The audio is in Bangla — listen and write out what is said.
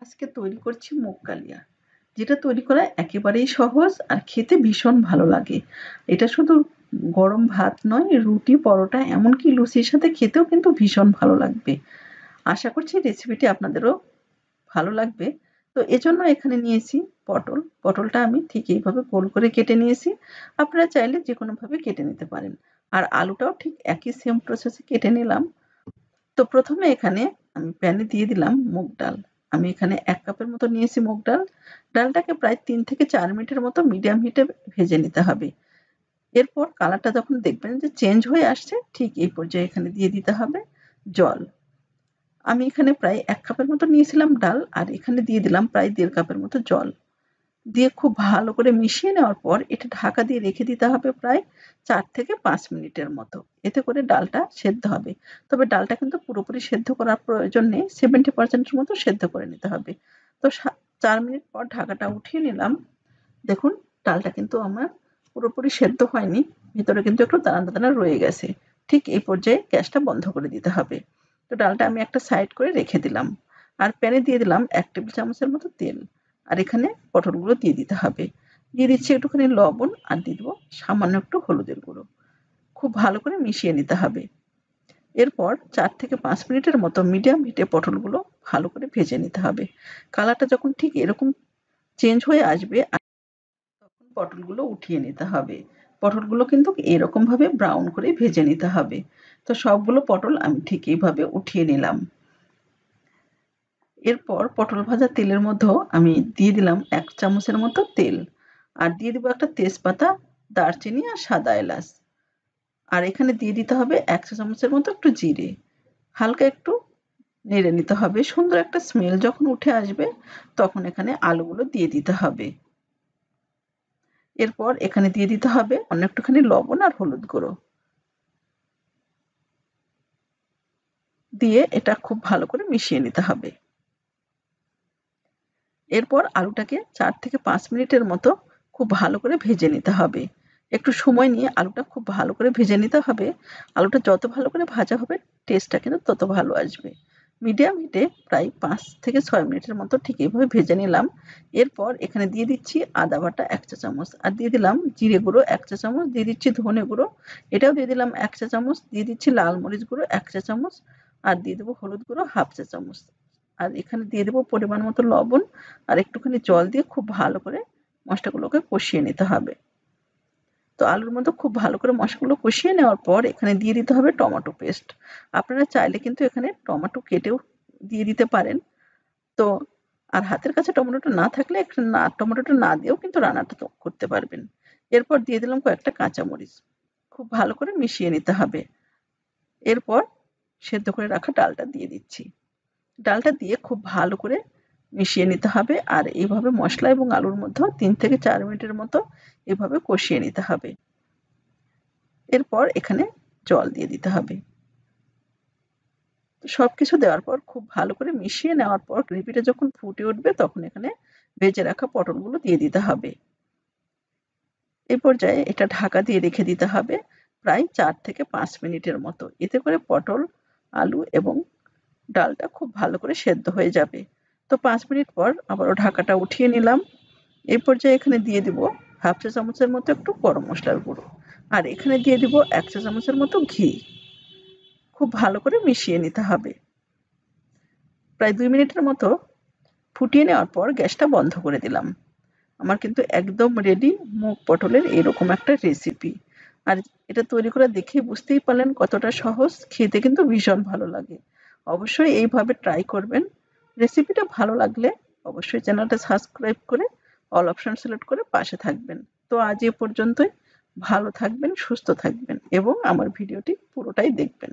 আজকে তৈরি করছি মুগ কালিয়া, যেটা তৈরি করা একেবারেই সহজ আর খেতে ভীষণ ভালো লাগে। এটা শুধু গরম ভাত নয়, রুটি, পরোটা এমনকি লুচির সাথে খেতেও কিন্তু ভীষণ ভালো লাগবে। আশা করছি রেসিপিটি আপনাদেরও ভালো লাগবে। তো এজন্য এখানে নিয়েছি পটল। পটলটা আমি ঠিক এইভাবে গোল করে কেটে নিয়েছি। আপনারা চাইলে যেকোনোভাবে কেটে নিতে পারেন। আর আলুটাও ঠিক একই সেম প্রসেসে কেটে নিলাম। তো প্রথমে এখানে আমি প্যানে দিয়ে দিলাম মুগ ডাল। আমি এখানে ১ কাপের মতো নিয়েছি মুগ ডাল। ডালটাকে প্রায় ৩ থেকে ৪ মিনিটের মতো মিডিয়াম হিটে ভেজে নিতে হবে। এরপর কালারটা যখন দেখবেন যে চেঞ্জ হয়ে আসছে, ঠিক এই পর্যায়ে এখানে দিয়ে দিতে হবে জল। আমি এখানে প্রায় ১ কাপের মতো নিয়েছিলাম ডাল, আর এখানে দিয়ে দিলাম প্রায় ১.৫ কাপের মতো জল। দিয়ে খুব ভালো করে মিশিয়ে নেওয়ার পর এটা ঢাকা দিয়ে রেখে দিতে হবে প্রায় ৪ থেকে ৫ মিনিটের মতো। এতে করে ডালটা সেদ্ধ হবে। তবে ডালটা কিন্তু পুরোপুরি সেদ্ধ করার প্রয়োজন নেই। 70% এর মতো সেদ্ধ করে নিতে হবে। তো ৪ মিনিট পর ঢাকাটা উঠিয়ে নিলাম। দেখুন, ডালটা কিন্তু আমার পুরোপুরি সেদ্ধ হয়নি। ভেতরে কিন্তু একটু দানা, দানা রয়ে গেছে। ঠিক এই পর্যায়ে গ্যাসটা বন্ধ করে দিতে হবে। তো ডালটা আমি একটা সাইড করে রেখে দিলাম। আর প্যানে দিয়ে দিলাম ১ টেবিল চামচের মতো তেল। আর এখানে পটলগুলো দিয়ে দিতে হবে। দিয়ে দিচ্ছি একটুখানি লবণ, আর দিয়ে দেবো সামান্য একটু হলুদের গুঁড়ো। খুব ভালো করে মিশিয়ে নিতে হবে। এরপর ৪ থেকে ৫ মিনিটের মতো মিডিয়াম হিটে পটলগুলো ভালো করে ভেজে নিতে হবে। কালারটা যখন ঠিক এরকম চেঞ্জ হয়ে আসবে, তখন পটলগুলো উঠিয়ে নিতে হবে। পটলগুলো কিন্তু এরকমভাবে ব্রাউন করে ভেজে নিতে হবে। তো সবগুলো পটল আমি ঠিক এইভাবে উঠিয়ে নিলাম। এরপর পটল ভাজা তেলের মধ্যেও আমি দিয়ে দিলাম ১ চামচের মতো তেল। আর দিয়ে দিব একটা তেজপাতা, দারচিনি আর সাদা এলাচ। আর এখানে দিয়ে দিতে হবে ১ চা চামচের মতো একটু জিরে। হালকা একটু নেড়ে নিতে হবে। সুন্দর একটা স্মেল যখন উঠে আসবে, তখন এখানে আলুগুলো দিয়ে দিতে হবে। এরপর এখানে দিয়ে দিতে হবে অন্য একটুখানি লবণ আর হলুদ গুঁড়ো। দিয়ে এটা খুব ভালো করে মিশিয়ে নিতে হবে। এরপর আলুটাকে ৪ থেকে ৫ মিনিটের মতো খুব ভালো করে ভেজে নিতে হবে। একটু সময় নিয়ে আলুটা খুব ভালো করে ভেজে নিতে হবে। আলুটা যত ভালো করে ভাজা হবে, টেস্টটা কিন্তু তত ভালো আসবে। মিডিয়াম হিটে প্রায় ৫ থেকে ৬ মিনিটের মতো ঠিক এভাবে ভেজে নিলাম। এরপর এখানে দিয়ে দিচ্ছি আদা বাটা ১ চা চামচ, আর দিয়ে দিলাম জিরে গুঁড়ো ১ চা চামচ, দিয়ে দিচ্ছি ধনে গুঁড়ো, এটাও দিয়ে দিলাম ১ চা চামচ, দিয়ে দিচ্ছি লাল মরিচ গুঁড়ো ১ চা চামচ, আর দিয়ে দেবো হলুদ গুঁড়ো ১/২ চা চামচ। আর এখানে দিয়ে দেবো পরিমাণ মতো লবণ, আর একটুখানি জল দিয়ে খুব ভালো করে মশলাগুলোকে কষিয়ে নিতে হবে। তো আলুর মধ্যে খুব ভালো করে মশলাগুলো কষিয়ে নেওয়ার পর এখানে দিয়ে দিতে হবে টমেটো পেস্ট। আপনারা চাইলে কিন্তু এখানে টমেটো কেটেও দিয়ে দিতে পারেন। তো আর হাতের কাছে টমেটোটা না থাকলে টমেটোটা না দিয়েও কিন্তু রান্নাটা তো করতে পারবেন। এরপর দিয়ে দিলাম কয়েকটা কাঁচামরিচ। খুব ভালো করে মিশিয়ে নিতে হবে। এরপর সেদ্ধ করে রাখা ডালটা দিয়ে দিচ্ছি। ডালটা দিয়ে খুব ভালো করে মিশিয়ে নিতে হবে, আর এইভাবে মশলা এবং আলুর মধ্যেও ৩ থেকে ৪ মিনিটের মতো এভাবে কষিয়ে নিতে হবে। এরপর এখানে জল দিয়ে দিতে হবে। সবকিছু দেওয়ার পর খুব ভালো করে মিশিয়ে নেওয়ার পর গ্রেভিটা যখন ফুটে উঠবে, তখন এখানে ভেজে রাখা পটলগুলো দিয়ে দিতে হবে। এই পর্যায়ে এটা ঢাকা দিয়ে রেখে দিতে হবে প্রায় ৪ থেকে ৫ মিনিটের মতো। এতে করে পটল, আলু এবং ডালটা খুব ভালো করে সেদ্ধ হয়ে যাবে। তো ৫ মিনিট পর আবারও ঢাকাটা উঠিয়ে নিলাম। এই পর্যায়ে এখানে দিয়ে দিব ১/২ চা চামচের মতো একটু গরম মসলার গুঁড়ো। আর এখানে দিয়ে দিব ১ চা চামচের মতো ঘি। খুব ভালো করে মিশিয়ে নিতে হবে। প্রায় ২ মিনিটের মতো ফুটিয়ে নেওয়ার পর গ্যাসটা বন্ধ করে দিলাম। আমার কিন্তু একদম রেডি মুগ পটলের এরকম একটা রেসিপি। আর এটা তৈরি করে দেখেই বুঝতেই পারলেন কতটা সহজ, খেতে কিন্তু ভীষণ ভালো লাগে। অবশ্যই এইভাবে ট্রাই করবেন। রেসিপিটা ভালো লাগলে অবশ্যই চ্যানেলটা সাবস্ক্রাইব করে অল অপশন সিলেক্ট করে পাশে থাকবেন। তো আজ এ পর্যন্তই। ভালো থাকবেন, সুস্থ থাকবেন এবং আমার ভিডিওটি পুরোটাই দেখবেন।